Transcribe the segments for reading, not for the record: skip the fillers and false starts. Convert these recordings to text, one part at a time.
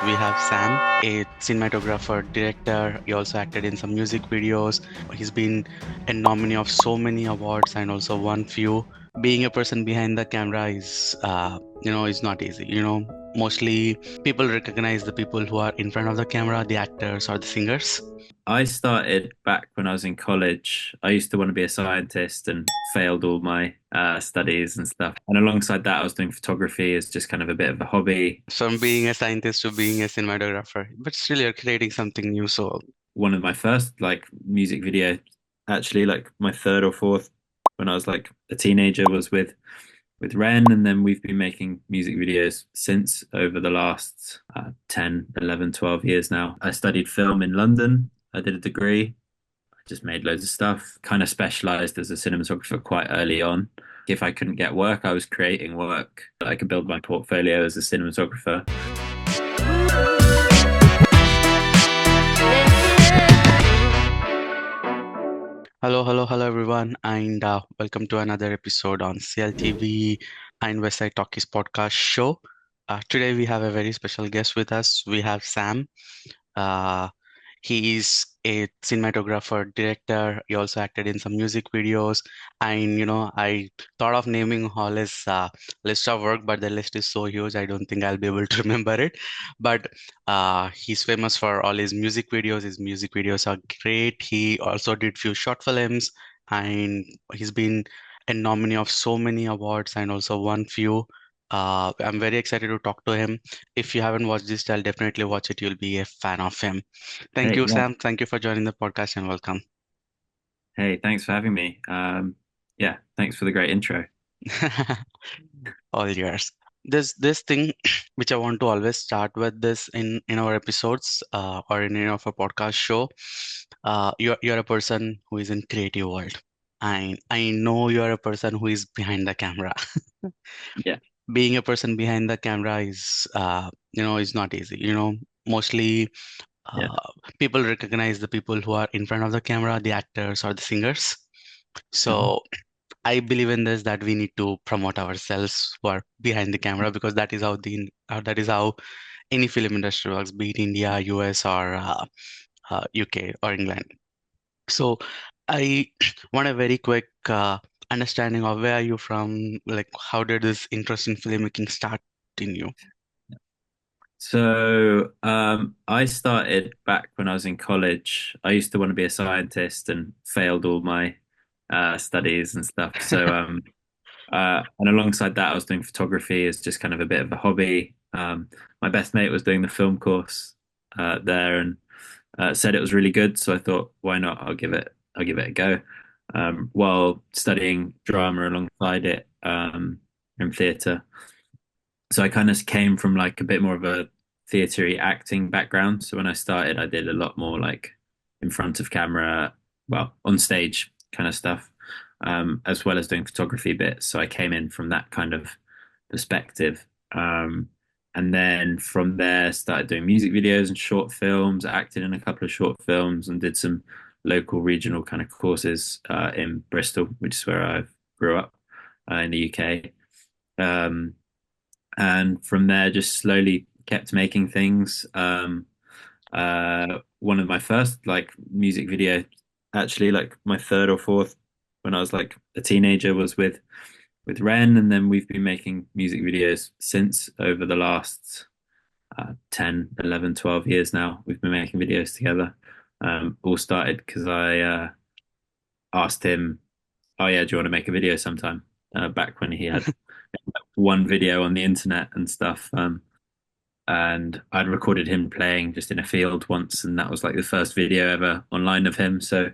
we have Sam, a cinematographer, director. He also acted in some music videos. He's been a nominee of so many awards and also won few. Being a person behind the camera is not easy. Mostly people recognize the people who are in front of the camera, the actors or the singers. I started back when I was in college. I used to want to be a scientist and failed all my studies and stuff. And alongside that, I was doing photography as just kind of a bit of a hobby. From being a scientist to being a cinematographer, but still you're creating something new. So One of my first music video, actually like my third or fourth when I was like a teenager was with Ren, and then we've been making music videos since over the last 10, 11, 12 years now. I studied film in London. I did a degree. Just made loads of stuff, kind of specialized as a cinematographer quite early on. If I couldn't get work, I was creating work. I could build my portfolio as a cinematographer. hello, everyone, and welcome to another episode on CLTV and Westside Talkies podcast show. Today we have a very special guest with us. We have Sam. Uh, he is a cinematographer, director. He also acted in some music videos. And I thought of naming all his list of work, but the list is so huge, I don't think I'll be able to remember it. But he's famous for all his music videos. His music videos are great. He also did few short films, and he's been a nominee of so many awards and also won few. I'm very excited to talk to him. If you haven't watched this, I'll definitely watch it. You'll be a fan of him. Thank Hey, you, yeah. Sam. Thank you for joining the podcast and welcome. Hey, thanks for having me. Yeah, thanks for the great intro. All yours. There's this thing which I want to always start with this in our episodes or in any of our podcast show. You're a person who is in creative world. I know you're a person who is behind the camera. Yeah, Being a person behind the camera is not easy. Mostly yeah. uh, people recognize the people who are in front of the camera, the actors or the singers. Mhm. So I believe in this that we need to promote ourselves who are behind the camera because that is how any film industry works, be it India, US, or UK or England. So I want a very quick understanding of where are you from, like how did this interest in filmmaking start in you? I started back when I was in college. I used to want to be a scientist and failed all my studies and stuff. And alongside that, I was doing photography as just kind of a bit of a hobby. My best mate was doing the film course there and said it was really good. So I thought, why not? I'll give it a go. While studying drama alongside it in theatre. So I kind of came from like a bit more of a theatre acting background. So when I started, I did a lot more like in front of camera, well, on stage kind of stuff, as well as doing photography bits. So I came in from that kind of perspective. And then from there, started doing music videos and short films, acted in a couple of short films, and did some local regional kind of courses in Bristol, which is where I grew up in the UK. Um, and from there just slowly kept making things. One of my first like music video, actually like my third or fourth when I was like a teenager was with Ren, and then we've been making music videos since over the last 10, 11, 12 years now. We've been making videos together. All started because I asked him, oh yeah, do you want to make a video sometime? Back when he had one video on the internet and stuff. And I'd recorded him playing just in a field once, and that was like the first video ever online of him. So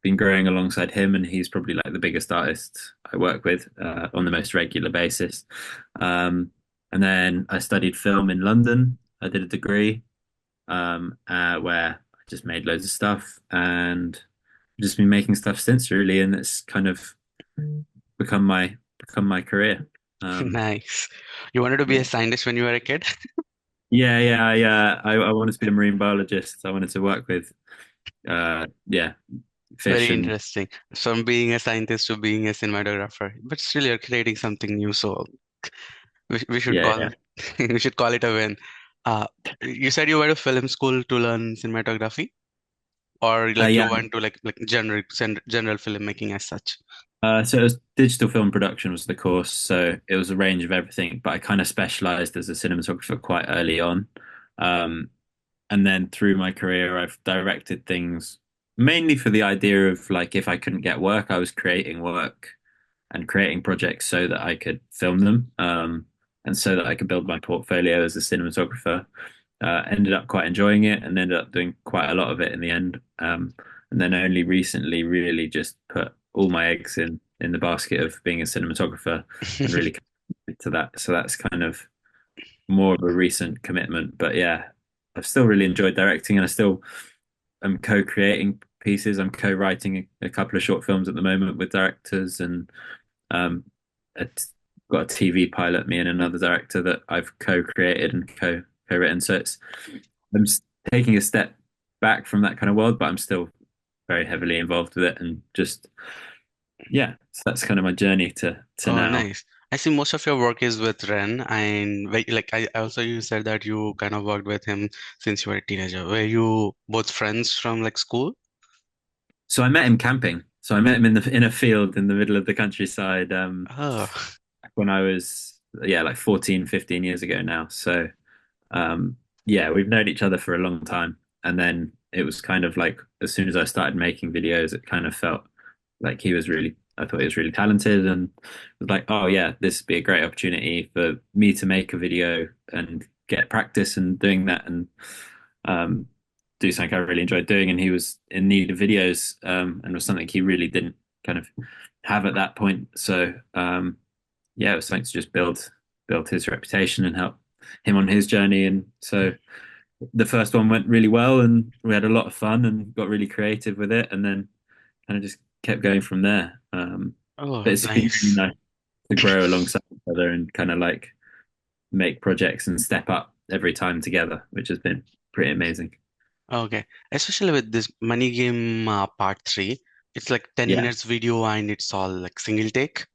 been growing alongside him, and he's probably like the biggest artist I work with on the most regular basis. And then I studied film in London. I did a degree where I just made loads of stuff, and just been making stuff since really, and it's kind of become my career. Um, Nice. You wanted to be a yeah. scientist when you were a kid? I wanted to be a marine biologist. I wanted to work with, yeah, fish Very and interesting. From being a scientist to being a cinematographer, but still you're creating something new. So we should yeah, call yeah, we should call it a win. Uh, you said you went to film school to learn cinematography, or like you Yeah. went to like general filmmaking as such? So it was digital film production was the course. So it was a range of everything, but I kind of specialized as a cinematographer quite early on. Um, and then through my career, I've directed things mainly for the idea of like if I couldn't get work, I was creating work and creating projects so that I could film them, and so that I could build my portfolio as a cinematographer. Ended up quite enjoying it and ended up doing quite a lot of it in the end. And then only recently really just put all my eggs in the basket of being a cinematographer and really committed to that. So that's kind of more of a recent commitment. But yeah, I've still really enjoyed directing and I still am co-creating pieces. I'm co-writing a couple of short films at the moment with directors and um, it's got a TV pilot, me and another director that I've co-created and co-written. So it's I'm taking a step back from that kind of world, but I'm still very heavily involved with it, and just yeah, so that's kind of my journey to Oh, now. nice. I see most of your work is with Ren, and like I also you said that you kind of worked with him since you were a teenager. Were you both friends from like school? So I met him camping. So I met him in a field in the middle of the countryside Oh, when I was yeah like 14, 15 years ago now. So Um, yeah, we've known each other for a long time. And then it was kind of like as soon as I started making videos, it kind of felt like I thought he was really talented and was like, oh yeah, this would be a great opportunity for me to make a video and get practice and doing that and um, do something I really enjoyed doing. And he was in need of videos and was something he really didn't kind of have at that point. So yeah, it was something to just build his reputation and help him on his journey. And so the first one went really well, and we had a lot of fun and got really creative with it, and then kind of just kept going from there. oh, But it's been really nice. nice to grow alongside each other and kind of like make projects and step up every time together, which has been pretty amazing. Okay, especially with this Money Game part three, it's like 10 Yeah, minutes video and it's all like single take.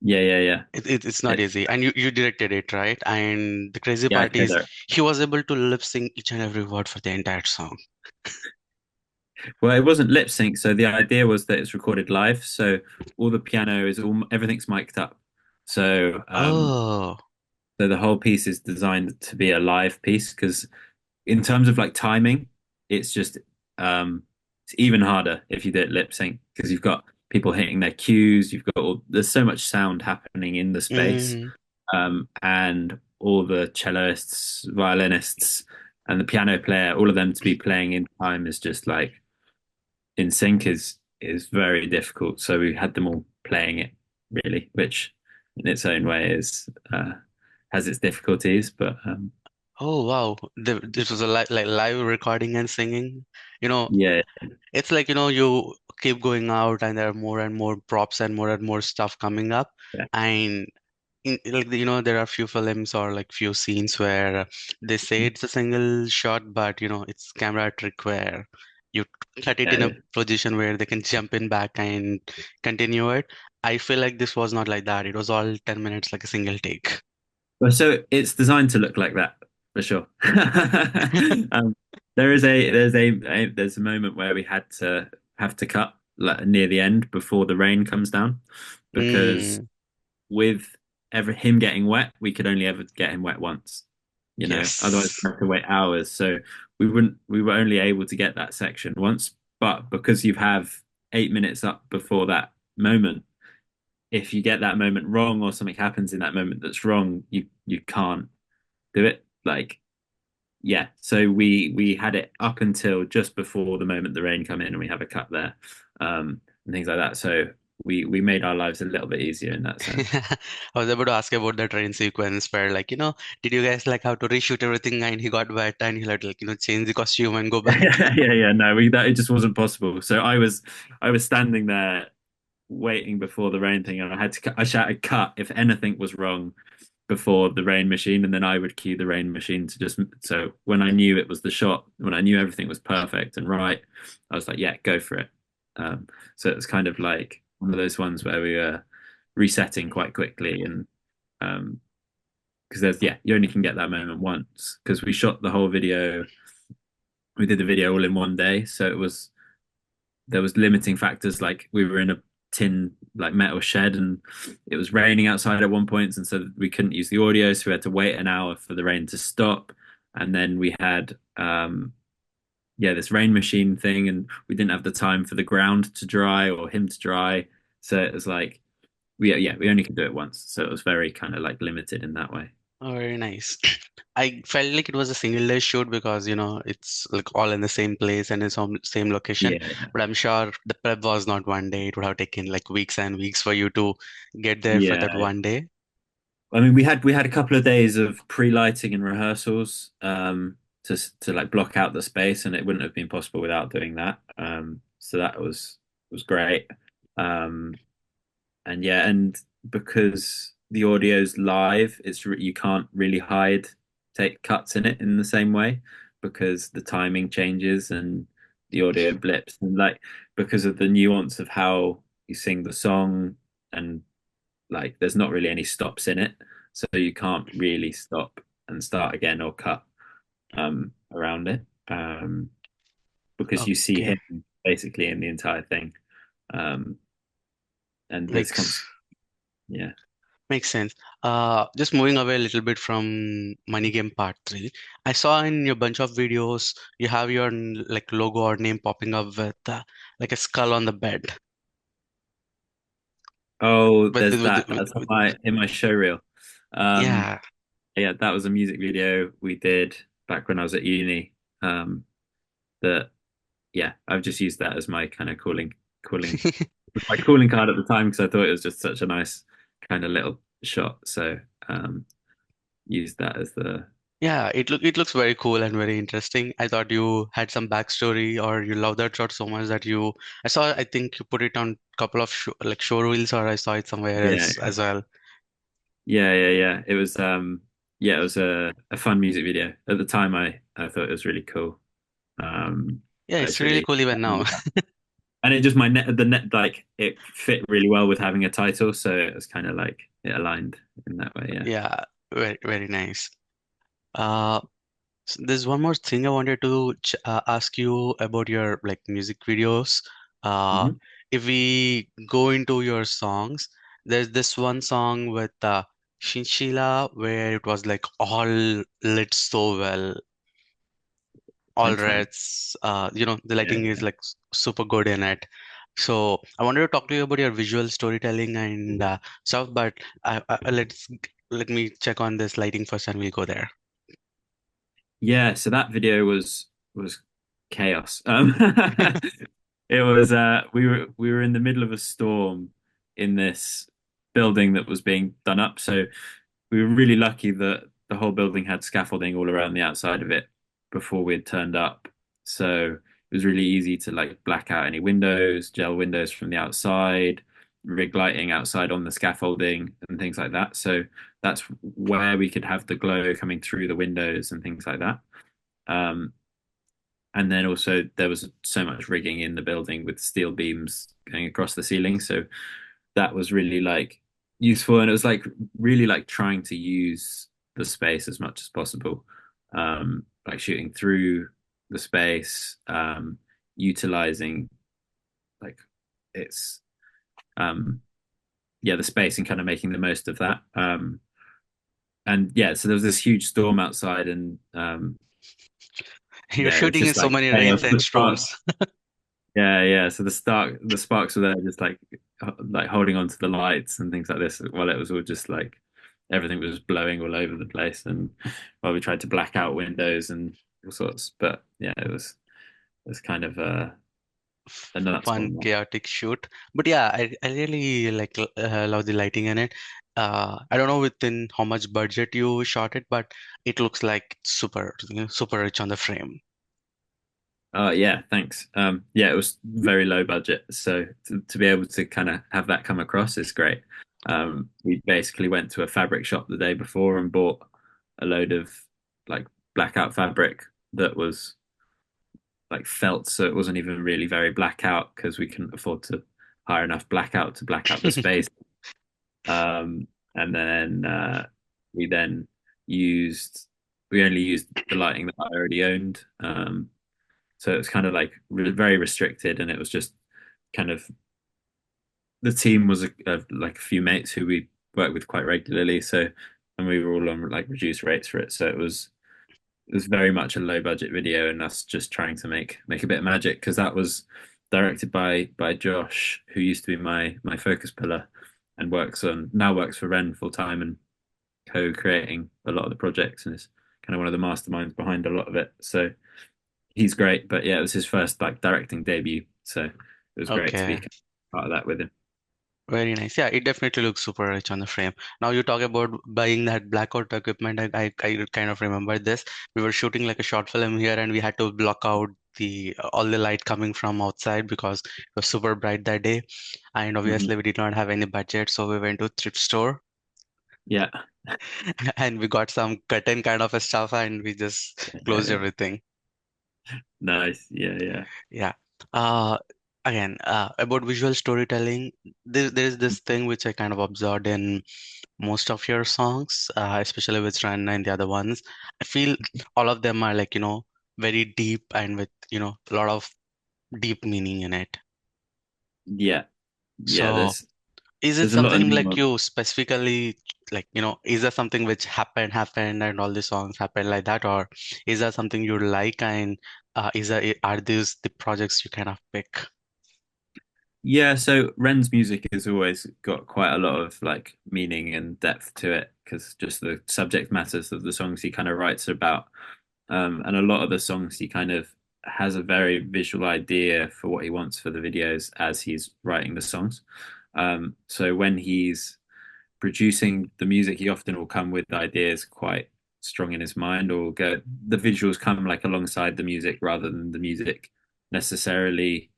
yeah. It's not It's easy, and you directed it, right? And the crazy yeah, I part go is there. he was able to lip sync each and every word for the entire song. Well, it wasn't lip sync, so the idea was that it's recorded live, so all the piano is all everything's mic'd up. So Oh, so the whole piece is designed to be a live piece because in terms of like timing, it's just it's even harder if you do it lip sync because you've got people hitting their cues, there's so much sound happening in the space, mm, and all the cellists, violinists, and the piano player, all of them to be playing in time is just like in sync is very difficult. So we had them all playing it really, which in its own way is has its difficulties, but oh wow, this was a like live recording and singing. You know, yeah, it's like you keep going out and there are more and more props and more stuff coming up, yeah, and like there are few films or like few scenes where they say it's a single shot, but it's camera trick where you cut it in a yeah. position where they can jump in back and continue it. I feel like this was not like that. It was all 10 minutes like a single take. Well, so it's designed to look like that for sure. um, there's a moment where we had to have to cut like, near the end before the rain comes down because Mm, with him getting wet, we could only ever get him wet once, otherwise yes. we have to wait hours. So we were only able to get that section once, but because you have 8 minutes up before that moment, if you get that moment wrong or something happens in that moment that's wrong, you can't do it. Like yeah, so we had it up until just before the moment the rain come in, and we have a cut there, and things like that. So we made our lives a little bit easier in that sense. I was about to ask about the train sequence where like, did you guys like have to reshoot everything and he got wet and he had to like, change the costume and go back? Yeah. No, we that it just wasn't possible. So I was standing there waiting before the rain thing, and I shouted cut if anything was wrong before the rain machine, and then I would cue the rain machine to just so when I knew it was the shot, when I knew everything was perfect and right, I was like, yeah, go for it. So it was kind of like one of those ones where we were resetting quite quickly, and because because there's you only can get that moment once because we shot the whole video. We did the video all in one day, so there was limiting factors like we were in a tin like metal shed and it was raining outside at one point, and so we couldn't use the audio, so we had to wait an hour for the rain to stop. And then we had this rain machine thing, and we didn't have the time for the ground to dry or him to dry, so it was like we only could do it once, so it was very kind of like limited in that way. Oh, very nice. I felt like it was a single day shoot because, it's like all in the same place and in some same location. Yeah, But I'm sure the prep was not one day. It would have taken like weeks and weeks for you to get there for that yeah. one day. I mean, we had a couple of days of pre-lighting and rehearsals to like block out the space, and it wouldn't have been possible without doing that. So that was great. Um, and yeah, and because the audio's live, you can't really take cuts in it in the same way because the timing changes and the audio blips, and like because of the nuance of how you sing the song, and like there's not really any stops in it, so you can't really stop and start again or cut around it, because you see Okay. him basically in the entire thing, um, and there's Makes constant, yeah. makes sense. Just moving away a little bit from Money Game Part 3. I saw in your bunch of videos you have your like logo or name popping up with like a skull on the bed. Oh, there's that. With That's on my in my show reel. Um, yeah. yeah, that was a music video we did back when I was at uni. That yeah, I've just used that as my kind of calling my calling card at the time because I thought it was just such a nice kind of little shot. So used that as the Yeah, it looks very cool and very interesting. I thought you had some backstory or you love that shot so much that I saw, I think you put it on a couple of like show reels or I saw it somewhere yeah else as well. yeah. It was it was a fun music video. At the time I thought it was really cool. Yeah, I it's was really really cool even now. and it just the net like it fit really well with having a title, so it was kind of like it aligned in that way. Yeah. Yeah, very, very nice. Uh, there's one more thing I wanted to ask you about your like music videos. Uh, Hmm. if we go into your songs, there's this one song with Shinshila where it was like all lit so well, all Thanks, man. reds. The Yeah. lighting is like super good in it. So I wanted to talk to you about your visual storytelling and stuff, but let me check on this lighting first, and we'll go there. Yeah, so that video was chaos. It was we were in the middle of a storm in this building that was being done up. So we were really lucky that the whole building had scaffolding all around the outside of it before we had turned up. So it was really easy to like black out any windows, gel windows from the outside, rig lighting outside on the scaffolding and things like that. So that's where we could have the glow coming through the windows and things like that. Um, and then also there was so much rigging in the building with steel beams going across the ceiling. So that was really like useful. And it was like really like trying to use the space as much as possible. Like shooting through the space, utilizing like it's the space and kind of making the most of that. And yeah, so there was this huge storm outside, and You're it was shooting in just so like many chaos. rains and storms. Yeah. So the sparks were there, just like holding on to the lights and things like this. While it was all just like everything was blowing all over the place, and while we tried to black out windows and all sorts. But yeah, it was kind of a nuts Fun, one. chaotic shoot. But yeah, I really like love the lighting in it. I don't know within how much budget you shot it, but it looks like super rich on the frame. Yeah, thanks. Yeah, it was very low budget, so to be able to kind of have that come across is great. We basically went to a fabric shop the day before and bought a load of like blackout fabric that was like felt, so it wasn't even really very blackout because we couldn't afford to hire enough blackout to black out the space. And then we then used we only used the lighting that I already owned. So it was kind of like very restricted, and it was just kind of the team was like a few mates who we worked with quite regularly. So and we were all on like reduced rates for it. So it was very much a low budget video, and us just trying to make a bit of magic because that was directed by Josh, who used to be my focus pillar, and works for Ren full time and co-creating a lot of the projects, and is kind of one of the masterminds behind a lot of it. So he's great, but yeah, it was his first like directing debut, so it was great to be Okay. part of that with him. Very nice. Yeah, it definitely looks super rich on the frame. Now you talk about buying that blackout equipment. I kind of remember this. We were shooting like a short film here, and we had to block out the all the light coming from outside because it was super bright that day. And Mhm. obviously we did not have any budget, so we went to thrift store Yeah, and we got some curtain kind of a stuff, and we just closed everything. nice. Yeah, yeah, Yeah. Uh, about visual storytelling, there's this thing which I kind of observed in most of your songs, especially with Ren and the other ones. I feel all of them are like, very deep and with, a lot of deep meaning in it. yeah, yeah. So is it There's a lot of something like nuance. you specifically like, is there something which happened and all the songs happen like that, or is that something you like and are these the projects you kind of pick? Yeah, so Ren's music has always got quite a lot of like meaning and depth to it because just the subject matters of the songs he kind of writes about. And a lot of the songs he kind of has a very visual idea for what he wants for the videos as he's writing the songs. So when he's producing the music, he often will come with ideas quite strong in his mind, or go the visuals come like alongside the music rather than the music necessarily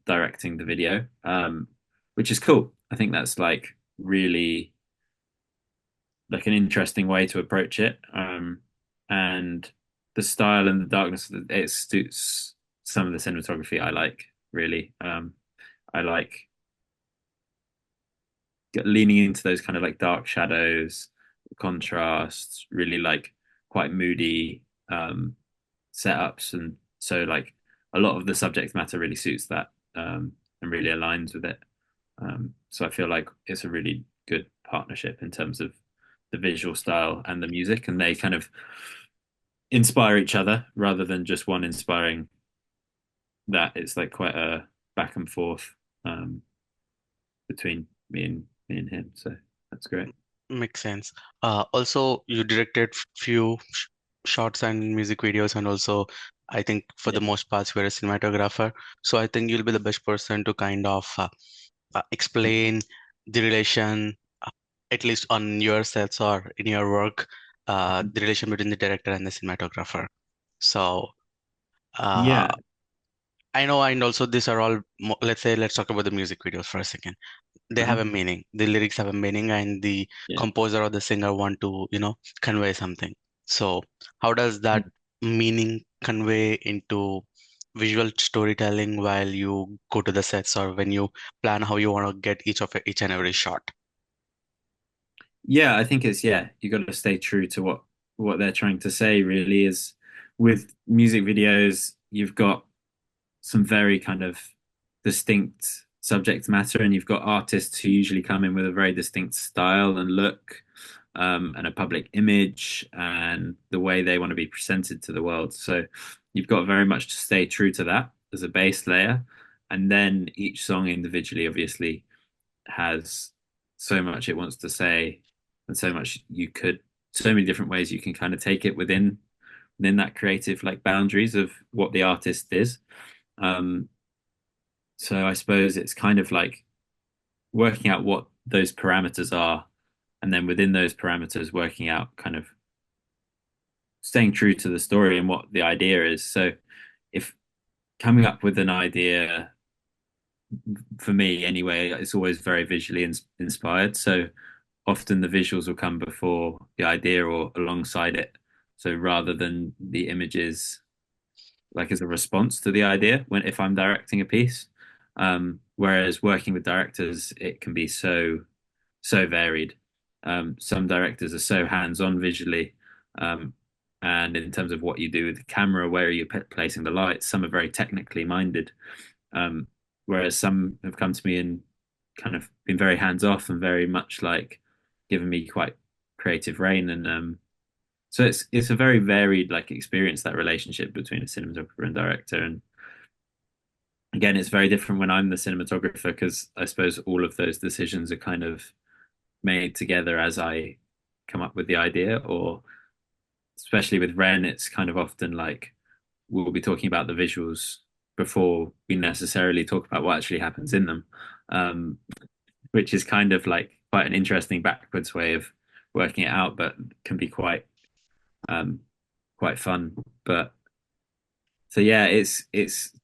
directing the video, which is cool. I think that's like really like an interesting way to approach it. And the style and the darkness, it suits some of the cinematography I like really. I like leaning into those kind of like dark shadows, contrasts, really like quite moody setups, and so like a lot of the subject matter really suits that, and really aligns with it. So I feel like it's a really good partnership in terms of the visual style and the music, and they kind of inspire each other rather than just one inspiring that. It's like quite a back and forth between me and him. So that's great. Makes sense. Also, you directed few shorts and music videos, and also, I think for Yeah. the most parts, you're a cinematographer. So I think you'll be the best person to kind of explain the relation, uh, at least on your sets or in your work, the relation between the director and the cinematographer. So uh, Yeah. I know, and also these are all, let's talk about the music videos for a second. They have Uh-huh. a meaning. The lyrics have a meaning, and the Yeah. composer or the singer want to, convey something. So, how does that meaning convey into visual storytelling while you go to the sets or when you plan how you want to get each and every shot? Yeah, I think it's you got to stay true to what they're trying to say really is with music videos, you've got some very kind of distinct subject matter, and you've got artists who usually come in with a very distinct style and look, and a public image and the way they want to be presented to the world. So you've got very much to stay true to that as a base layer. And then each song individually obviously has so much it wants to say, and so many different ways you can kind of take it within that creative like boundaries of what the artist is. um so I suppose it's kind of like working out what those parameters are, and then within those parameters working out kind of staying true to the story and what the idea is. So if coming up with an idea, for me anyway, it's always very visually inspired. So often the visuals will come before the idea or alongside it. So rather than the images like as a response to the idea when if I'm directing a piece. Whereas working with directors, it can be so varied. Some directors are so hands-on visually, um, and in terms of what you do with the camera, where are you placing the lights? Some are very technically minded, um, whereas some have come to me and kind of been very hands-off and very much like given me quite creative reign. And so it's a very varied like experience, that relationship between a cinematographer and director. And again, it's very different when I'm the cinematographer because I suppose all of those decisions are kind of made together as I come up with the idea, or especially with Ren, it's kind of often like we'll be talking about the visuals before we necessarily talk about what actually happens in them, um, which is kind of like quite an interesting backwards way of working it out, but can be um, quite fun. But so yeah, it's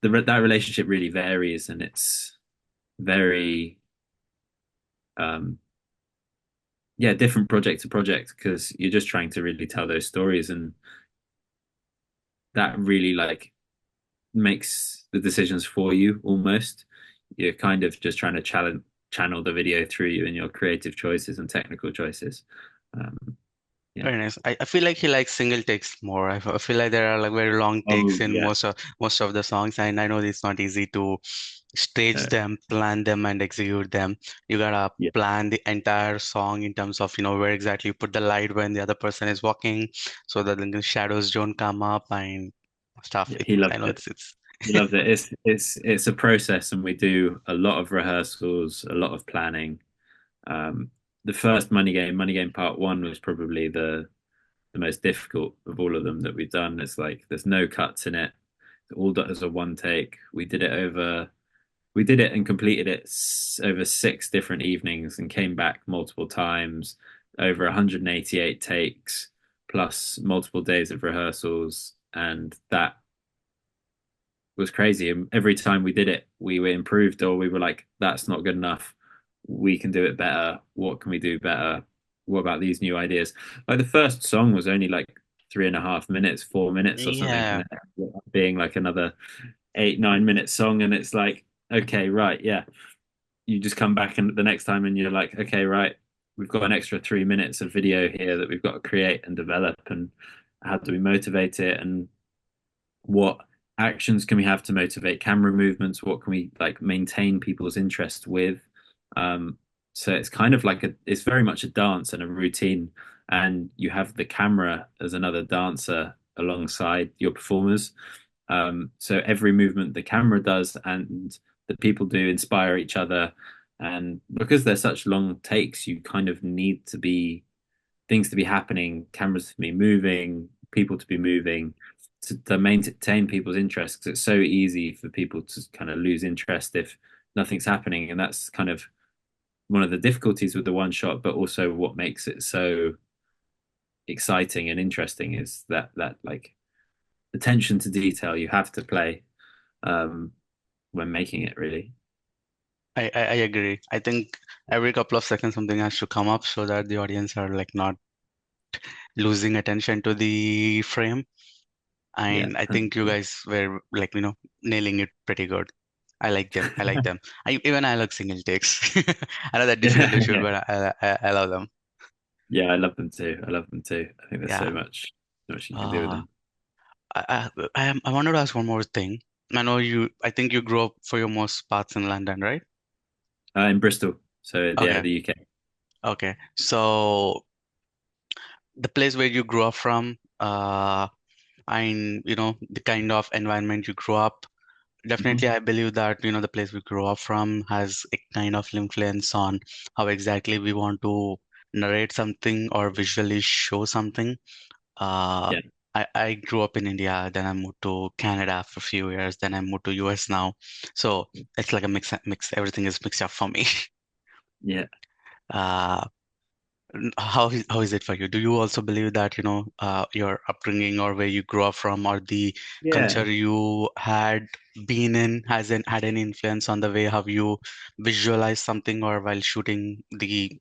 that relationship really varies, and it's very um, yeah, different project to project because you're just trying to really tell those stories, and that really like makes the decisions for you almost. You're kind of just trying to channel the video through you and your creative choices and technical choices. Um, yeah. Very nice. I feel like he likes single takes more. I feel like there are like very long takes Oh in yeah. most of the songs, and I know it's not easy to stage Uh, them, plan them, and execute them. You gotta yeah. plan the entire song in terms of, where exactly you put the light when the other person is walking, so that the shadows don't come up and stuff. Yeah. He loves I know it. it's He loves it. It's a process, and we do a lot of rehearsals, a lot of planning. Um, the first Money Game Part One was probably the most difficult of all of them that we've done. It's like there's no cuts in it. It's all done as a one take. We did it and completed it over 6 different evenings and came back multiple times, over 188 takes, plus multiple days of rehearsals. And that was crazy. And every time we did it, we were improved, or we were like, that's not good enough. We can do it better. What can we do better? What about these new ideas? Like the first song was only like 3.5 minutes, 4 minutes or something, and yeah. then it ended up being like another 8, 9 minute song. And it's like, okay, right, yeah. You just come back and the next time and you're like, okay, right, we've got an extra 3 minutes of video here that we've got to create and develop. And how do we motivate it? And what actions can we have to motivate camera movements? What can we like maintain people's interest with? Um, so it's kind of like it's very much a dance and a routine, and you have the camera as another dancer alongside your performers. So every movement the camera does and the people do inspire each other, and because they're such long takes, you kind of need to be things to be happening, cameras to be moving, people to be moving to maintain people's interest. Because it's so easy for people to kind of lose interest if nothing's happening, and that's kind of one of the difficulties with the one shot, but also what makes it so exciting and interesting is that like attention to detail you have to play um, when making it really. I agree. I think every couple of seconds something has to come up so that the audience are like not losing attention to the frame. Yeah, And I think you 100%. guys were like, nailing it pretty good. I like them. I like them. I like single takes. I know they're difficult to shoot, Yeah, but I love them. yeah, I love them too. I love them too. I think there's Yeah. so much you can do with Uh, them. I wanted to ask one more thing. I think you grew up for your most parts in London, right? In Bristol, so yeah, Okay. the UK. Okay. So the place where you grew up from, and the kind of environment you grew up. Mhm. Definitely, I believe that, the place we grew up from has a kind of influence on how exactly we want to narrate something or visually show something. Uh, Yeah, I grew up in India, then I moved to Canada for a few years, then I moved to US now. So it's like a mix, everything is mixed up for me. yeah, Uh, how is it for you? Do you also believe that, your upbringing or where you grew up from or the yeah, culture you had been in had any influence on the way how you visualize something or while shooting the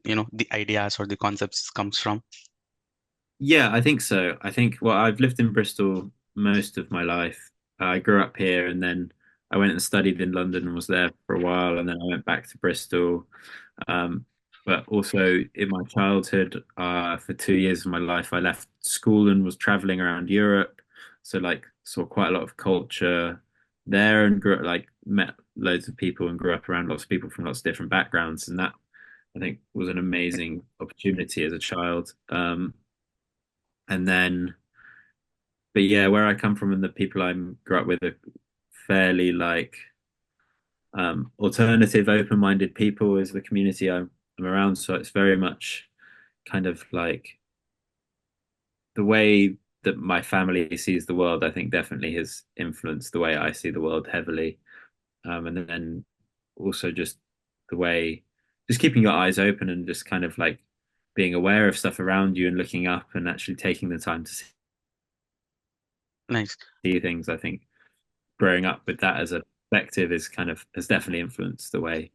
ideas or the concepts comes from? yeah. I think so. I think well, I've lived in Bristol most of my life. I grew up here, and then I went and studied in London and was there for a while, and then I went back to Bristol. Um, but also in my childhood, for 2 years of my life, I left school and was traveling around Europe. So like saw quite a lot of culture there and grew like met loads of people and grew up around lots of people from lots of different backgrounds. And that I think was an amazing opportunity as a child. And then, but yeah, where I come from and the people I grew up with are fairly like alternative, open-minded people is the community I'm around. So it's very much kind of like the way that my family sees the world, I think definitely has influenced the way I see the world heavily. And then also just the way, just keeping your eyes open and just kind of like being aware of stuff around you and looking up and actually taking the time to Nice. see things. I think growing up with that as a perspective is kind of has definitely influenced the way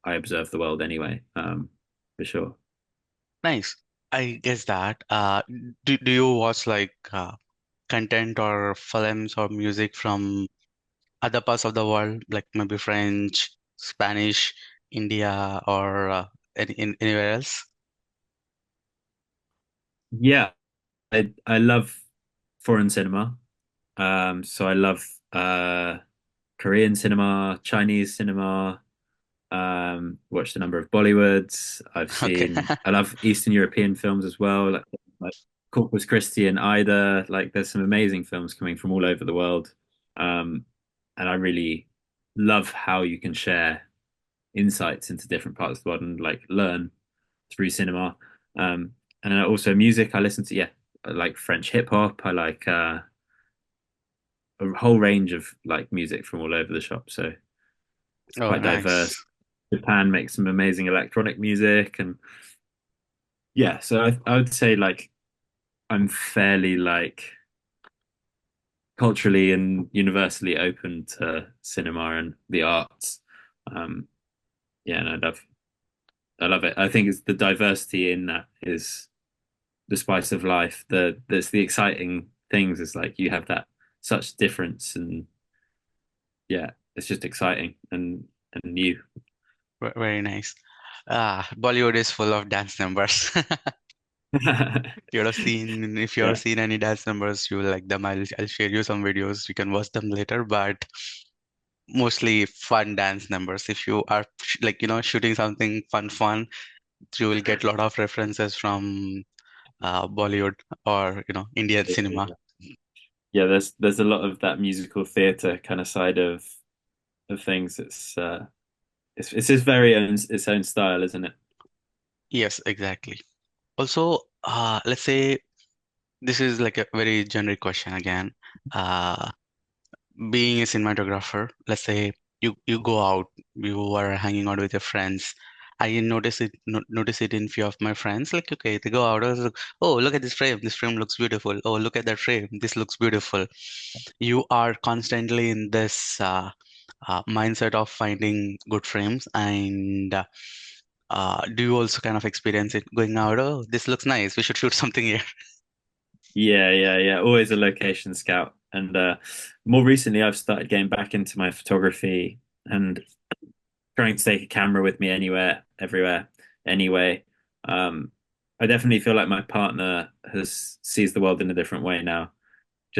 I observe the world anyway, for sure. Nice. I guess that. Do you watch like content or films or music from other parts of the world, like maybe French, Spanish, India, or anywhere else? Yeah, I love foreign cinema. So I love Korean cinema, Chinese cinema. Watched a number of Bollywoods. Okay. I love Eastern European films as well, like Corpus Christi and Ida. Like, there's some amazing films coming from all over the world. Um, and I really love how you can share insights into different parts of the world and like learn through cinema. Um, and also music. I listen to I like French hip hop. I like a whole range of like music from all over the shop. So it's Oh, quite diverse. nice. Japan makes some amazing electronic music, and yeah, so I would say like I'm fairly like culturally and universally open to cinema and the arts. Um, yeah, and I love it. I think it's the diversity in that is the spice of life. There's the exciting things is like you have that such difference, and yeah, it's just exciting and new. Very nice. Bollywood is full of dance numbers. You would have seen, if you ever Yeah. seen any dance numbers, you will like them. I'll share you some videos. You can watch them later, but mostly fun dance numbers. If you are like, shooting something fun, you will get a lot of references from Bollywood or, Indian cinema. Yeah, there's a lot of that musical theater kind of side of things. It's his very own its own style, isn't it? Yes, exactly. Also, let's say this is like a very generic question again. Uh, Being a cinematographer, let's say you go out, you are hanging out with your friends. I notice it in few of my friends. Like, okay, they go out, I was like, oh, look at this frame. This frame looks beautiful. Oh, look at that frame. This looks beautiful. You are constantly in this mindset of finding good frames, and do you also kind of experience it going out? Oh, this looks nice. We should shoot something here. Yeah. Always a location scout. And more recently, I've started getting back into my photography and trying to take a camera with me anywhere, everywhere, anyway. Um, I definitely feel like my partner has sees the world in a different way now,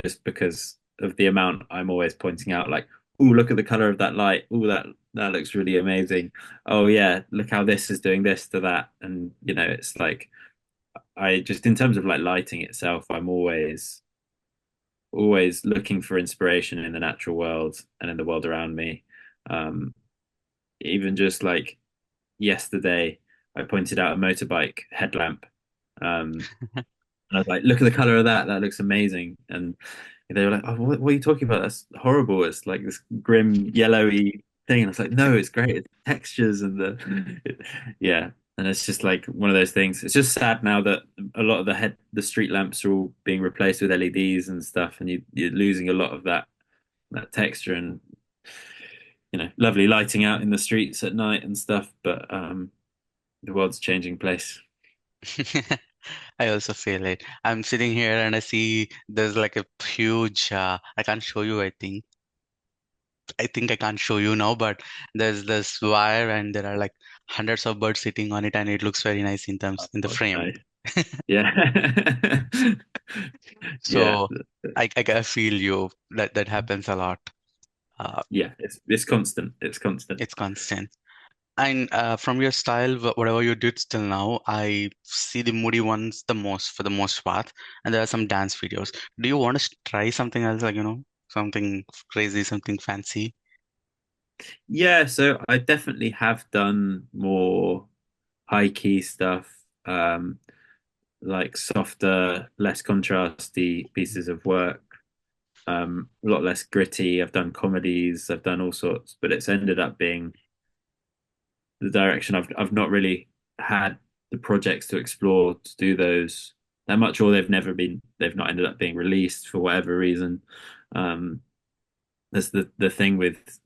just because of the amount I'm always pointing out, like, oh, look at the color of that light. Oh, that looks really amazing. Oh yeah, look how this is doing this to that. And it's like I just in terms of like lighting itself, I'm always looking for inspiration in the natural world and in the world around me. Um, Even just like yesterday, I pointed out a motorbike headlamp. Um, and I was like, look at the color of that. That looks amazing. And they were like, oh, what are you talking about? That's horrible. It's like this grim, yellowy thing. And I was like, no, it's great. It's textures and yeah. And it's just like one of those things. It's just sad now that a lot of the street lamps are all being replaced with LEDs and stuff, and you're losing a lot of that texture and lovely lighting out in the streets at night and stuff. But the world's changing place. I also feel it. I'm sitting here and I see there's like a huge, I can't show you, I think. I think I can't show you now, but there's this wire and there are like hundreds of birds sitting on it, and it looks very nice in terms in the Oh, frame. nice. Yeah. Yeah. So I feel you that happens a lot. Uh, Yeah. It's constant. It's constant. it's constant. And from your style, whatever you did till now, I see the Moody ones the most for the most part, and there are some dance videos. Do you want to try something else, like something crazy, something fancy? Yeah, so I definitely have done more high key stuff, like softer, less contrasty pieces of work, a lot less gritty. I've done comedies, I've done all sorts, but it's ended up being the direction I've not really had the projects to explore to do those that much, or they've not ended up being released for whatever reason. Um, that's the thing with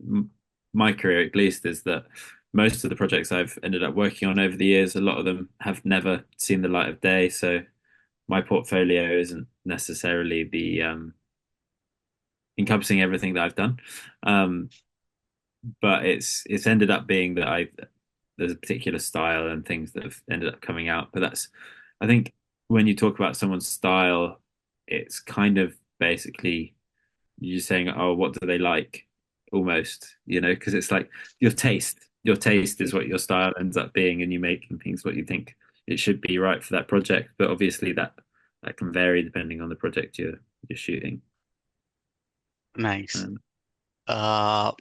my career, at least, is that most of the projects I've ended up working on over the years, a lot of them have never seen the light of day. So my portfolio isn't necessarily the encompassing everything that I've done. Um, but it's ended up being that I there's a particular style and things that have ended up coming out. But that's I think when you talk about someone's style, it's kind of basically you're saying, oh, what do they like? Almost, because it's like your taste. Your taste is what your style ends up being, and you making things what you think it should be right for that project. But obviously, that can vary depending on the project you're shooting. Nice. Um, Uh,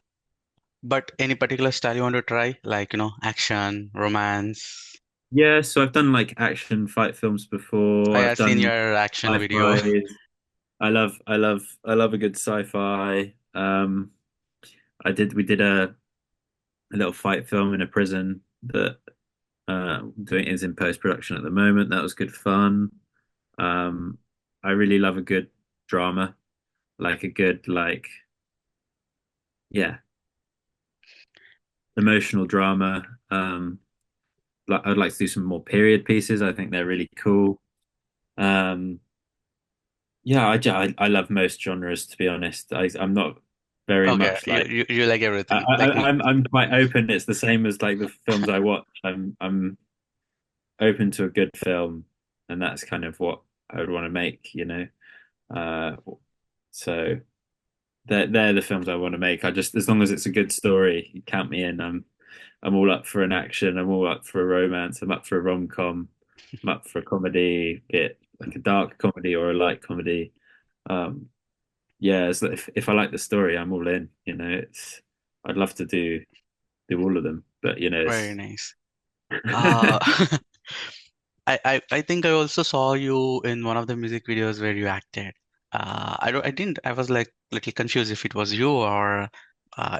but any particular style you want to try, like action, romance? yeah, so I've done like action fight films before. I I've have seen done your action video. sci-fi. I love a good sci-fi. We did a little fight film in a prison that doing is in post-production at the moment. That was good fun. Um, I really love a good drama, like a good yeah, emotional drama. Like I'd like to do some more period pieces. I think they're really cool. Um, yeah, I love most genres to be honest. I'm not very Okay, much you, like you you like everything. I, Like I'm quite open. It's the same as like the films I watch. I'm open to a good film, and that's kind of what I would want to make. Uh, so they're the films I want to make. I just as long as it's a good story, you count me in. I'm all up for an action. I'm all up for a romance. I'm up for a rom-com. I'm up for a comedy, be it like a dark comedy or a light comedy. Um, yeah, if I like the story, I'm all in. It's I'd love to do all of them, but very it's nice. Uh, I think I also saw you in one of the music videos where you acted. I didn't, I was like little confused if it was you or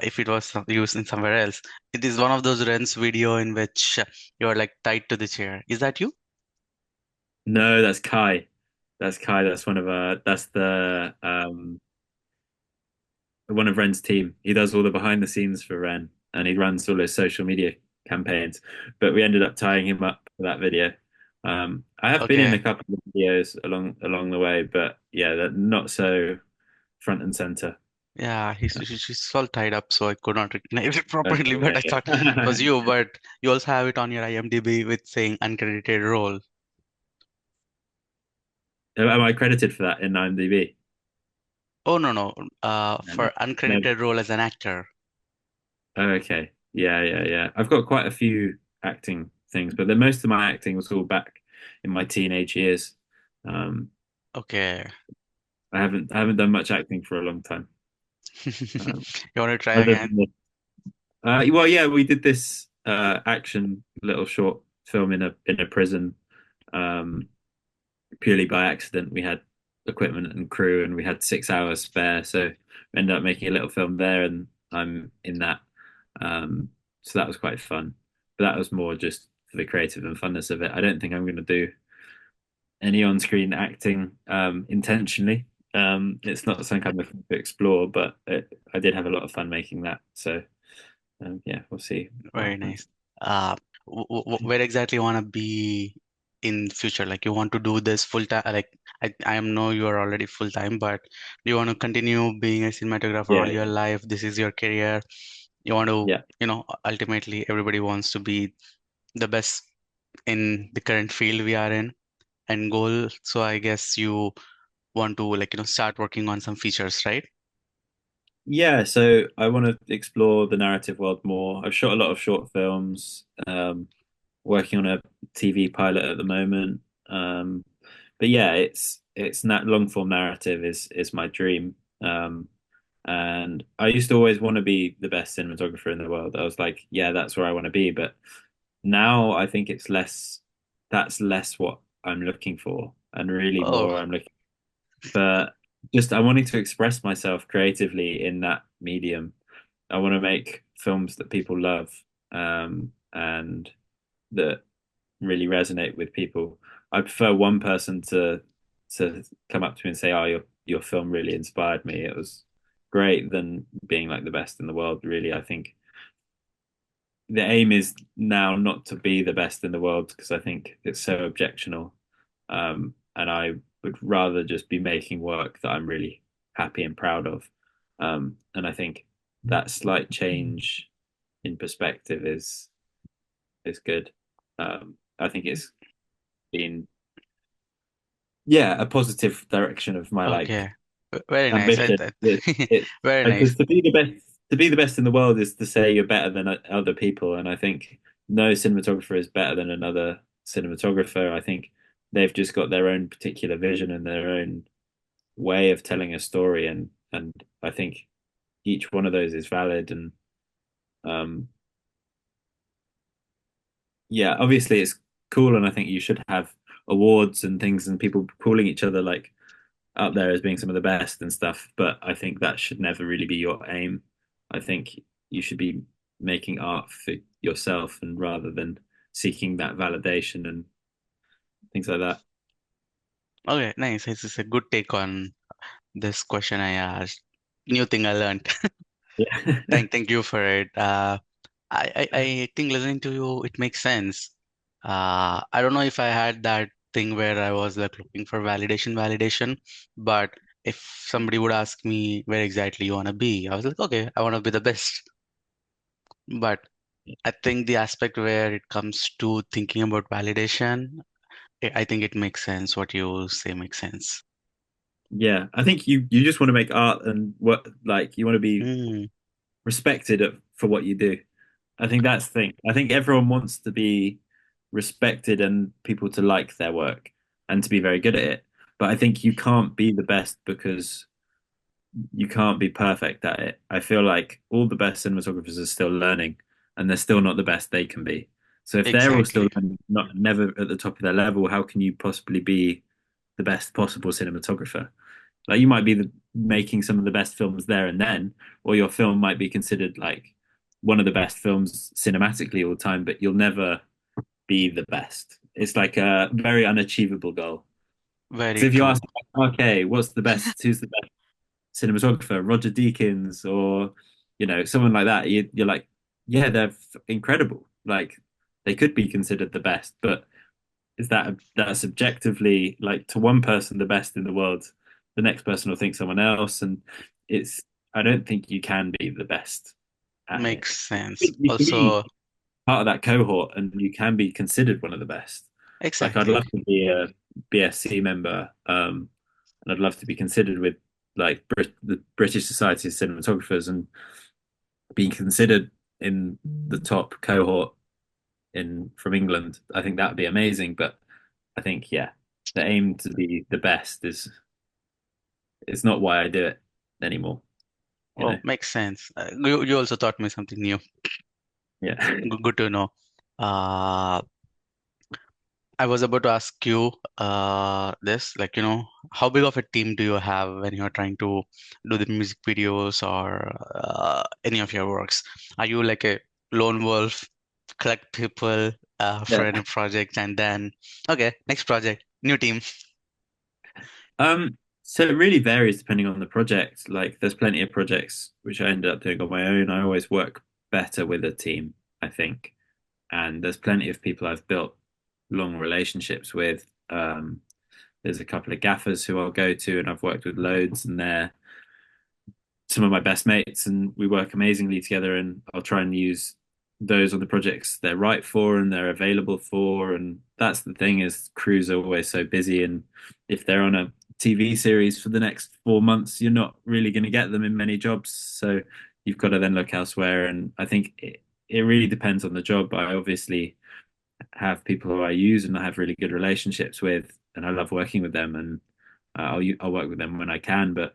if it was used in somewhere else. It is one of those Rents video in which you are like tied to the chair. Is that you? no, that's Kai. That's Kai. That's the one of Ren's team. He does all the behind the scenes for Ren, and he runs all his social media campaigns. But we ended up tying him up for that video. I have been in Okay. a couple of videos along the way, but yeah, they're not so front and center. Yeah, she's all tied up, so I could not recognize it properly, Okay, but yeah, I thought it was yeah. you. But you also have it on your IMDb with saying uncredited role. Am I credited for that in IMDb? Oh, no, no. No, For no. uncredited role as an actor. Oh, okay. Yeah, yeah, yeah. I've got quite a few acting things, but most of my acting was all back in my teenage years. Um, Okay. I haven't done much acting for a long time. Um, You want to try other again? than this. Well, yeah, we did this action little short film in a prison, um, purely by accident. We had equipment and crew, and we had 6 hours spare, so we ended up making a little film there, and I'm in that. So that was quite fun. But that was more just for the creative and funness of it. I don't think I'm going to do any on-screen acting intentionally. It's not something I'm looking to explore, but I did have a lot of fun making that. So yeah, we'll see what Very happens. nice. Uh, where exactly you want to be in future? Like you want to do this full time? Like I know you are already full time, but do you want to continue being a cinematographer Yeah, all your yeah. life? This is your career. You want to, Yeah. ultimately everybody wants to be the best in the current field we are in and goal. So I guess you want to start working on some features, right? Yeah, so I want to explore the narrative world more. I've shot a lot of short films, working on a TV pilot at the moment. Um, but yeah, it's that long form narrative is my dream. And I used to always want to be the best cinematographer in the world. I was like, yeah, that's where I want to be. But now I think that's less what I'm looking for, and really Oh, more I'm looking for just I wanted to express myself creatively in that medium. I want to make films that people love, and that really resonate with people. I prefer one person to come up to me and say, "Oh, your film really inspired me. It was great," than being like the best in the world. Really, I think the aim is now not to be the best in the world because I think it's so objectional. And I would rather just be making work that I'm really happy and proud of. And I think that slight change in perspective is good. I think it's been, yeah, a positive direction of my like okay. Very nice. ambition. It Very nice. because to be the best in the world is to say you're better than other people, and I think no cinematographer is better than another cinematographer. I think they've just got their own particular vision and their own way of telling a story, and I think each one of those is valid. And um, yeah, obviously it's cool, and I think you should have awards and things and people calling each other like out there as being some of the best and stuff. But I think that should never really be your aim. I think you should be making art for yourself and rather than seeking that validation and things like that. Okay, nice. This is a good take on this question I asked. New thing I learned. Yeah. Thank you for it. I think listening to you, it makes sense. I don't know if I had that thing where I was like looking for validation, but if somebody would ask me where exactly you want to be, I was like, okay, I want to be the best. But I think the aspect where it comes to thinking about validation, I think it makes sense. What you say makes sense. Yeah, I think you just want to make art and what like you want to be Mm, respected for what you do. I think that's the thing. I think everyone wants to be respected and people to like their work and to be very good at it. But I think you can't be the best because you can't be perfect at it. I feel like all the best cinematographers are still learning and they're still not the best they can be. So if they're all still exactly. learning, not never at the top of their level, how can you possibly be the best possible cinematographer? Like you might be making some of the best films there and then, or your film might be considered like one of the best films cinematically all the time, but you'll never be the best. It's like a very unachievable goal. Very So if you true. ask, okay, what's the best? Who's the best cinematographer? Roger Deakins or someone like that. You're like, yeah, they're incredible. Like they could be considered the best, but is that subjectively like to one person the best in the world? The next person will think someone else, and it's I don't think you can be the best at it. Makes sense. You can be Also, part of that cohort, and you can be considered one of the best. Like I'd exactly. love to be a BSc member, and I'd love to be considered with like the British Society of Cinematographers and being considered in the top cohort in from England. I think that would be amazing. But I think yeah, the aim to be the best is not why I do it anymore. You Oh, know? makes sense. You also taught me something new. Yeah. Good to know. Uh, I was about to ask you this, how big of a team do you have when you're trying to do the music videos or any of your works? Are you like a lone wolf, collect people for Yeah. any project and then, okay, next project, new team. So it really varies depending on the project. Like there's plenty of projects which I ended up doing on my own. I always work better with a team, I think. And there's plenty of people I've built long relationships with. There's a couple of gaffers who I'll go to and I've worked with loads and they're some of my best mates, and we work amazingly together. And I'll try and use those on the projects they're right for and they're available for. And that's the thing is crews are always so busy, and if they're on a TV series for the next 4 months, you're not really going to get them in many jobs. So you've got to then look elsewhere. And I think it really depends on the job. I obviously have people who I use and I have really good relationships with, and I love working with them, and I'll work with them when I can. But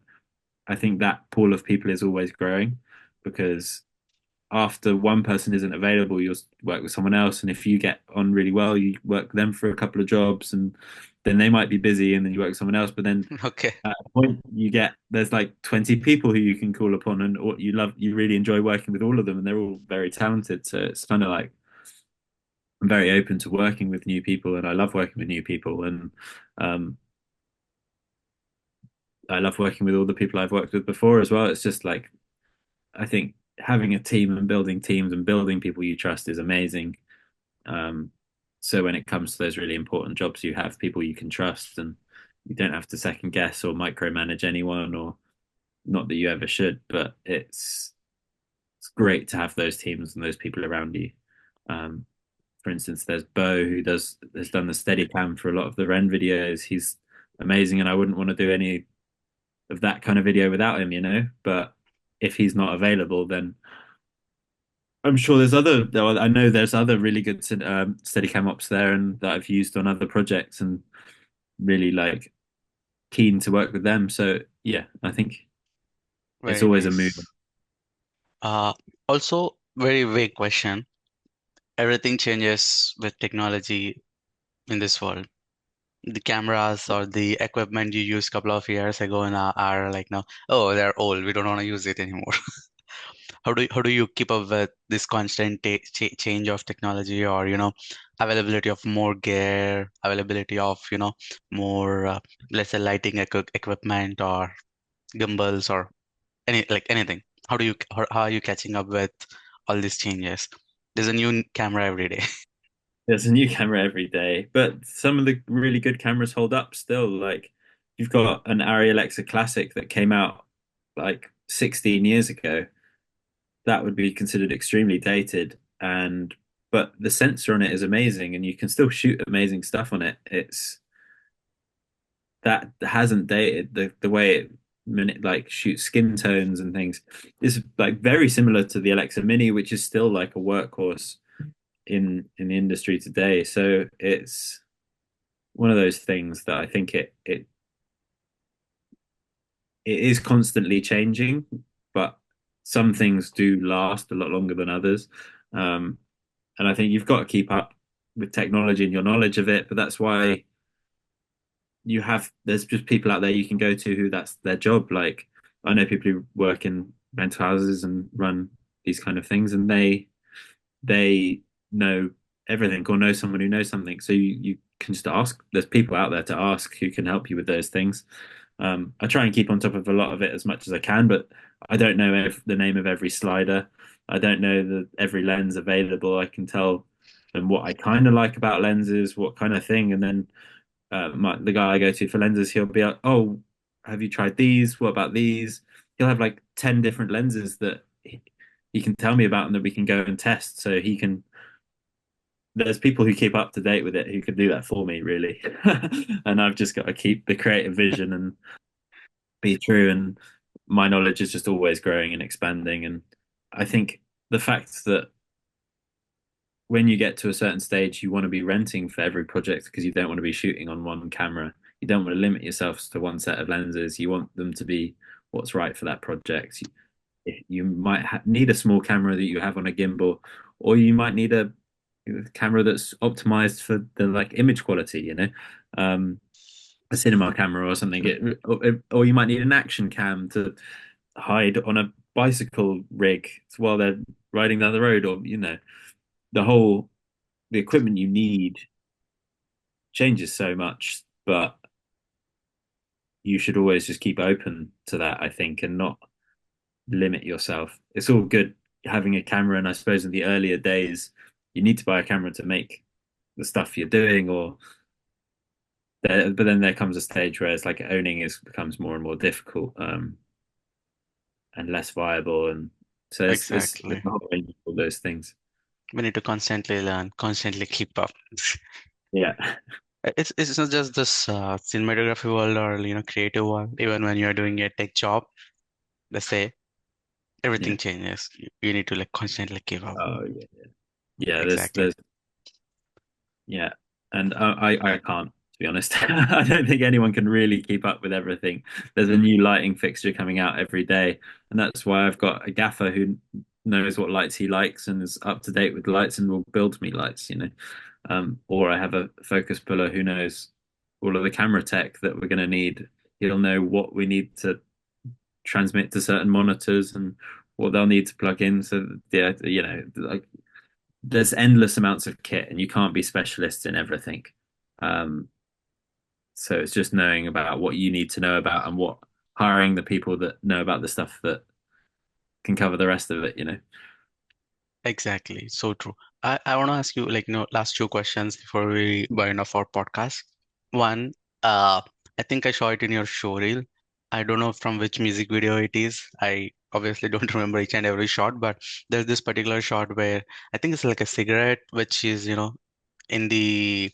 I think that pool of people is always growing because after one person isn't available, you'll work with someone else, and if you get on really well, you work with them for a couple of jobs, and then they might be busy, and then you work with someone else. But then Okay. at a point, you get there's like 20 people who you can call upon, and you really enjoy working with all of them, and they're all very talented. So it's kind of like I'm very open to working with new people, and I love working with new people, and um, I love working with all the people I've worked with before as well. It's just like I think having a team and building teams and building people you trust is amazing. Um, so when it comes to those really important jobs, you have people you can trust, and you don't have to second guess or micromanage anyone, or not that you ever should, but it's great to have those teams and those people around you. Um, for instance, there's Bo who has done the Steadicam for a lot of the Ren videos. He's amazing, and I wouldn't want to do any of that kind of video without him, you know. But if he's not available, then I'm sure there's other. I know there's other really good Steadicam ops there, and that I've used on other projects, and really like keen to work with them. So yeah, I think it's Very always a move. nice. Uh, Also, very vague question. Everything changes with technology in this world. The cameras or the equipment you used a couple of years ago now are like now, oh, they're old. We don't want to use it anymore. How do you keep up with this constant change of technology, or availability of more gear, availability of more let's say lighting equipment or gimbals or anything? How are you catching up with all these changes? There's a new camera every day. There's a new camera every day, but some of the really good cameras hold up still. Like you've got an Arri Alexa Classic that came out like 16 years ago. That would be considered extremely dated, and but the sensor on it is amazing, and you can still shoot amazing stuff on it. It's that hasn't dated the way it like shoots skin tones and things is like very similar to the Alexa Mini, which is still like a workhorse in the industry today. So it's one of those things that I think it is constantly changing, but some things do last a lot longer than others. Um, and I think you've got to keep up with technology and your knowledge of it. But that's why there's just people out there you can go to who that's their job. Like I know people who work in rental houses and run these kind of things, and they know everything or know someone who knows something. So you can just ask. There's people out there to ask who can help you with those things. I try and keep on top of a lot of it as much as I can, but I don't know the name of every slider. I don't know every lens available. I can tell them what I kind of like about lenses, what kind of thing, and then the guy I go to for lenses, he'll be like, "Oh, have you tried these? What about these?" He'll have like 10 different lenses that he can tell me about and that we can go and test. So he can. There's people who keep up to date with it who can do that for me, really. And I've just got to keep the creative vision and be true. And my knowledge is just always growing and expanding. And I think the fact that when you get to a certain stage, you want to be renting for every project because you don't want to be shooting on one camera. You don't want to limit yourself to one set of lenses. You want them to be what's right for that project. You might need a small camera that you have on a gimbal, or you might need a camera that's optimized for the like image quality, a cinema camera or something. Or you might need an action cam to hide on a bicycle rig while they're riding down the road, or the whole the equipment you need changes so much, but you should always just keep open to that, I think, and not limit yourself. It's all good having a camera, and I suppose in the earlier days, you need to buy a camera to make the stuff you're doing, but then there comes a stage where it's like owning is becomes more and more difficult. and less viable. And so there's Exactly. a whole range of all those things. We need to constantly learn, constantly keep up. Yeah. It's not just this cinematography world or creative world. Even when you're doing a tech job, let's say Yeah. everything changes. You need to like constantly keep up. Oh yeah. Yeah. Exactly. There's Yeah, and I can't, to be honest. I don't think anyone can really keep up with everything. There's a new lighting fixture coming out every day, and that's why I've got a gaffer who knows what lights he likes and is up to date with lights and will build me lights, you know. Or I have a focus puller who knows all of the camera tech that we're going to need. He'll know what we need to transmit to certain monitors and what they'll need to plug in. So yeah, you know, like there's endless amounts of kit and you can't be specialists in everything. Um, so it's just knowing about what you need to know about and what hiring the people that know about the stuff that can cover the rest of it, you know. Exactly. So true. I want to ask you like last two questions before we wind off our podcast. One, uh, I think I saw it in your show reel. I don't know from which music video it is. I obviously don't remember each and every shot, but there's this particular shot where I think it's like a cigarette, which is in the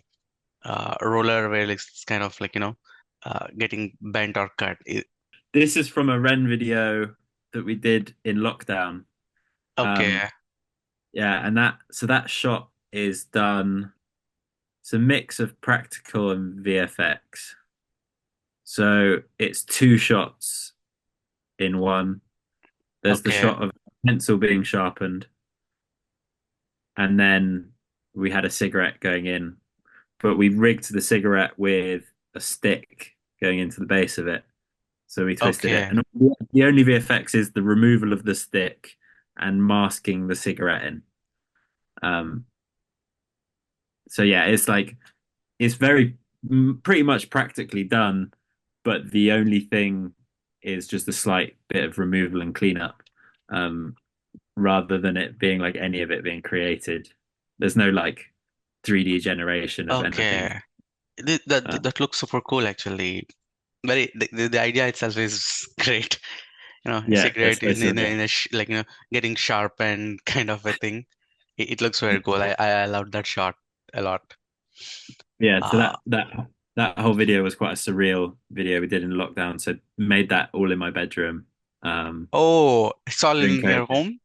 roller where it's kind of like getting bent or cut. This is from a Ren video that we did in lockdown. Okay, Um, yeah, and that shot is done. It's a mix of practical and VFX. So it's two shots in one. There's the okay, shot of pencil being sharpened, and then we had a cigarette going in, but we rigged the cigarette with a stick going into the base of it. So we twisted it. okay, And the only VFX is the removal of the stick and masking the cigarette in. Um, so yeah, it's like it's very pretty much practically done, but the only thing is just a slight bit of removal and cleanup, um, rather than it being like any of it being created. There's no like 3D generation of anything. okay. That Uh, that looks super cool actually. Very the idea itself is great. yeah, it's Cigarette so in surreal. a like getting sharpened kind of a thing. It looks very cool. I love that shot a lot. Yeah, so Uh that whole video was quite a surreal video we did in lockdown. So made that all in my bedroom oh, it's all during in your COVID. home?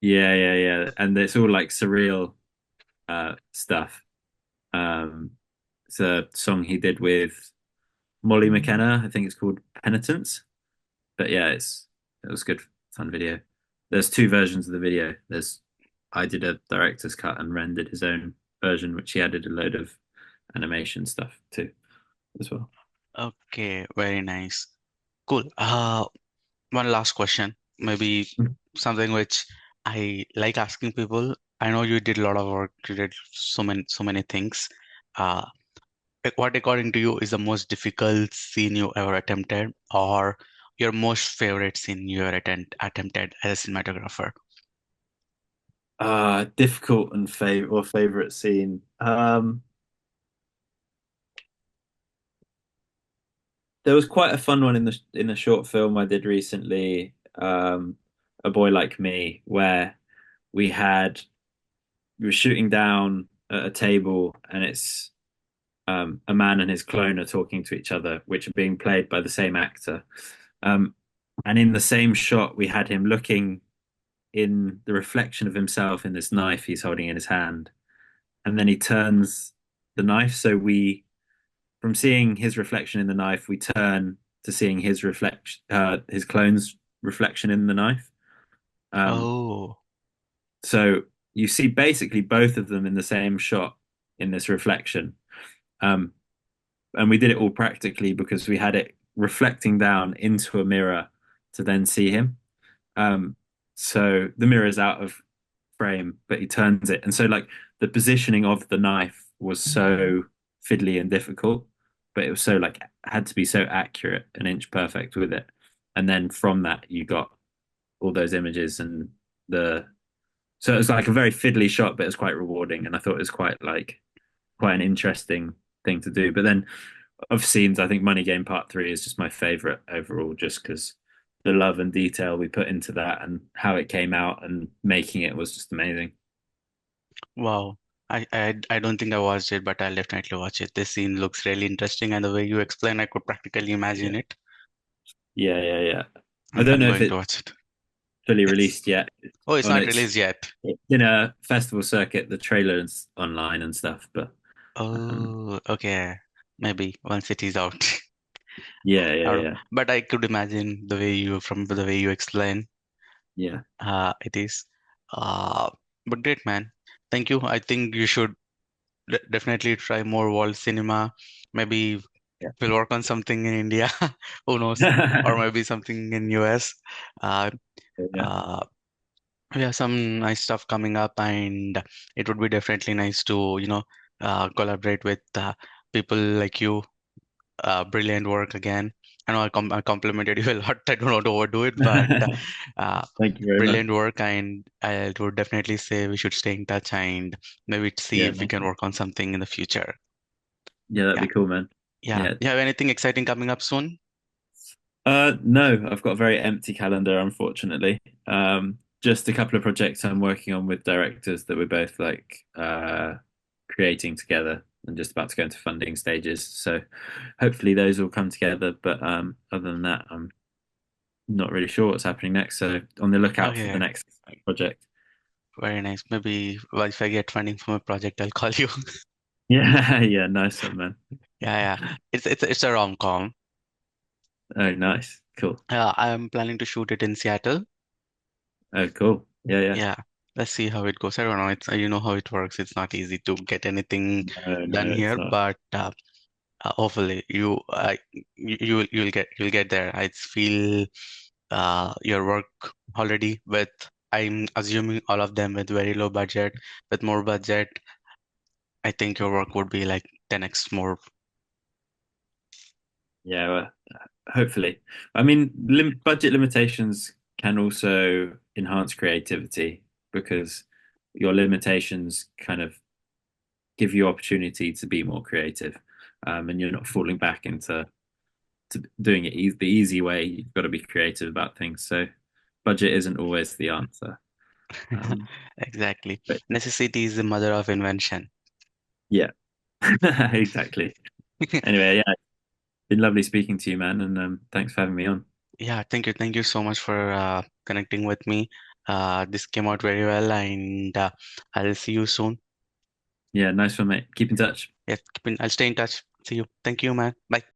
Yeah, and it's all like surreal stuff. Um, it's a song he did with Molly McKenna. I think it's called Penitence. But yeah, it was good, fun video. There's two versions of the video. There's I did a director's cut and Ren did his own version, which he added a load of animation stuff to as well. Okay, very nice. Cool. One last question, maybe something which I like asking people. I know you did a lot of work, you did so many things. Uh, what according to you is the most difficult scene you ever attempted, or your most favorite scene you ever attempted as a cinematographer? Difficult and favorite scene. There was quite a fun one in the short film I did recently, A Boy Like Me, where we had we were shooting down at a table and it's a man and his clone are talking to each other, which are being played by the same actor. Um, and in the same shot, we had him looking in the reflection of himself in this knife he's holding in his hand, and then he turns the knife. So we, from seeing his reflection in the knife, we turn to seeing his clone's reflection in the knife. Um, Oh, so you see basically both of them in the same shot in this reflection. Um, and we did it all practically because we had it reflecting down into a mirror to then see him. Um, so the mirror is out of frame, but he turns it, and so like the positioning of the knife was so fiddly and difficult, but it was so like had to be so accurate, an inch perfect with it. And then from that, you got all those images and the so it was like a very fiddly shot, but it was quite rewarding, and I thought it was quite an interesting thing to do. But then of scenes, I think Money Game Part 3 is just my favorite overall, just because the love and detail we put into that and how it came out and making it was just amazing. Wow. I don't think I watched it, but I'll definitely watch it. This scene looks really interesting, and the way you explain, I could practically imagine Yeah. it. Yeah. I don't I'm know if going to it's watch it. fully It's released yet. Oh, it's On not released yet. it's in a festival circuit, the trailers online and stuff, but um, Oh, okay. Maybe once it is out. Or, yeah. but I could imagine from the way you explain, Yeah. it is. Uh, but great, man. Thank you. I think you should definitely try more world cinema. Maybe we'll work on something in India. Who knows? Or Yeah. maybe something in US. Uh, Yeah. uh, we have some nice stuff coming up, and it would be definitely nice to, collaborate with people like you. Brilliant work again. I know I complimented you a lot. I don't want to overdo it, but uh, Thank you very much. brilliant work, and I would definitely say we should stay in touch and maybe see Yeah, if we nice can one. work on something in the future. Yeah, that'd Yeah, be cool, man. yeah. Yeah. You have anything exciting coming up soon? No, I've got a very empty calendar, unfortunately. Just a couple of projects I'm working on with directors that we're both creating together and just about to go into funding stages. So hopefully those will come together. But other than that, I'm not really sure what's happening next. So on the lookout for the Okay, next project. very nice. Maybe well, if I get funding from a project, I'll call you. Yeah, yeah, nice one, man. Yeah, yeah. It's a rom-com. Oh, nice, cool. I'm planning to shoot it in Seattle. Oh, cool. Yeah. Yeah, let's see how it goes. I don't know. It's you know how it works. It's not easy to get anything done No, it's here, not. but hopefully you'll get there. I feel your work already with. I'm assuming all of them with very low budget. With more budget, I think your work would be like 10x more. Yeah, well, hopefully. I mean, budget limitations can also enhance creativity because your limitations kind of give you opportunity to be more creative, and you're not falling back into doing it the easy way. You've got to be creative about things. So, budget isn't always the answer. Um, Exactly. but Necessity is the mother of invention. yeah, exactly. Anyway, yeah, been lovely speaking to you, man, and thanks for having me on. Yeah, thank you. Thank you so much for connecting with me. This came out very well, and I'll see you soon. Yeah, nice one, mate. Keep in touch. Yeah, I'll stay in touch. See you. Thank you, man. Bye.